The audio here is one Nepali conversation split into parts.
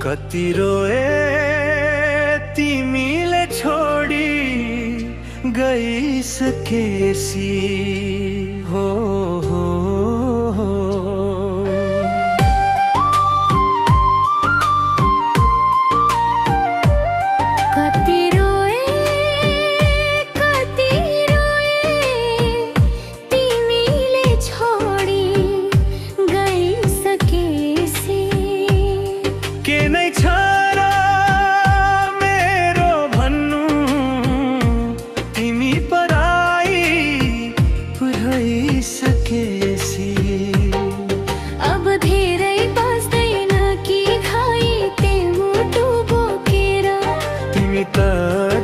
कति रोए तिमीले छोडी गइसकेसी हो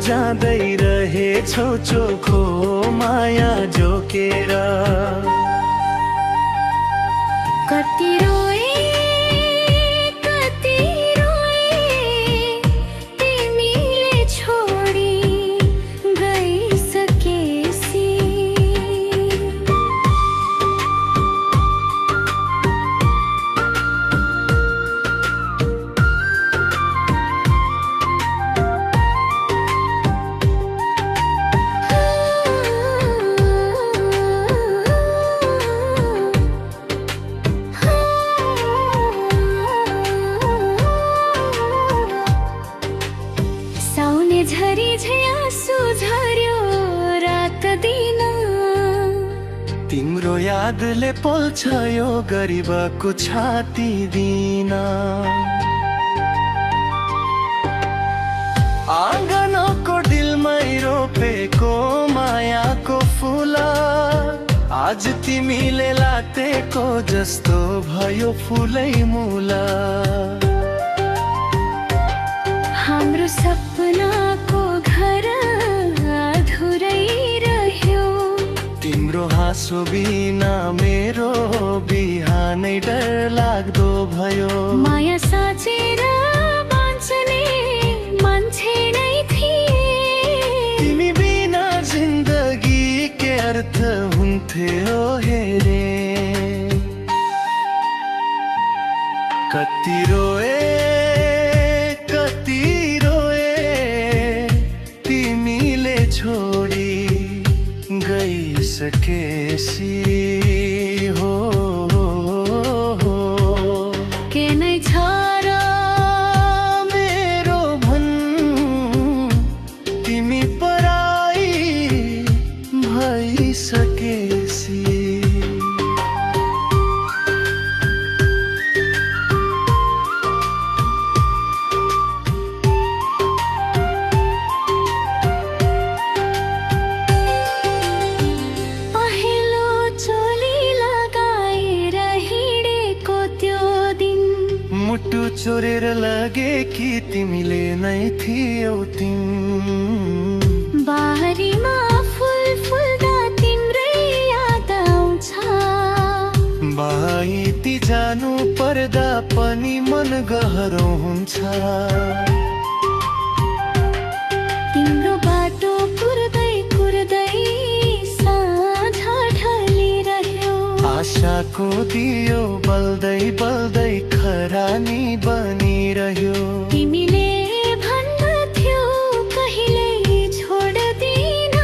जाँदै रहेछौ चोखो माया जोकेर कति रोए तिमीले छोडी गइसकेसी झरी झयासु झर्यो रात दिन तिम्रो यादले पोल्छ यो गरिबको छाती दिन आँगनको दिलमै रोपेको मायाको फूल आज तिमीले लातेको जस्तो भयो फुलै मूल हाम्रो सपनाको घर अधुरै रह्यो तिम्रो हाँसो बिना मेरो बिहानै डर लाग्दो भयो माया साँचेर बाँच्ने मान्छे नै थिए तिमी बिना जिन्दगी के अर्थ हुन्थ्यो हेरे कति रोए छोडी गइसकेसी हो के नै छ र मेरो भन तिमी पराई भइसकेसी मुटु चोरेर लगे कि तिमीले नै थियौ तिमी बारीमा फुल फुल्दा तिम्रै याद आउँछ बाहिती जानु पर्दा पनि मन गहरो हुन्छ तिम्रो बाटो कुर्दै कुर्दै साँझ ढलिरह्यो आशाको दियो बल्दै बल्दै खरानी बनिरह्यो तिमीले भन्थ्यौ कहिल्यै छोड्दिन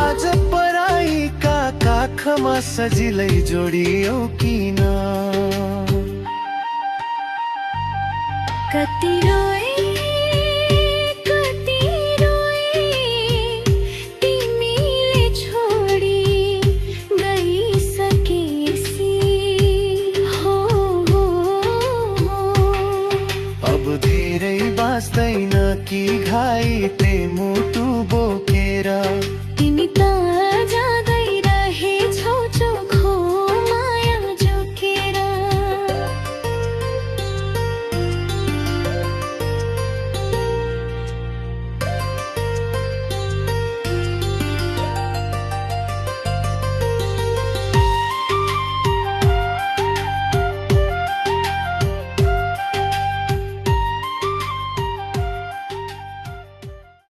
आज पराईका काखमा सजिलै जोडियौ किन कति रोए तिमीले छोडी गइसकेसी हो अब धेरै बाँच्दैन कि घाइते मुटु बोकेर तिमी त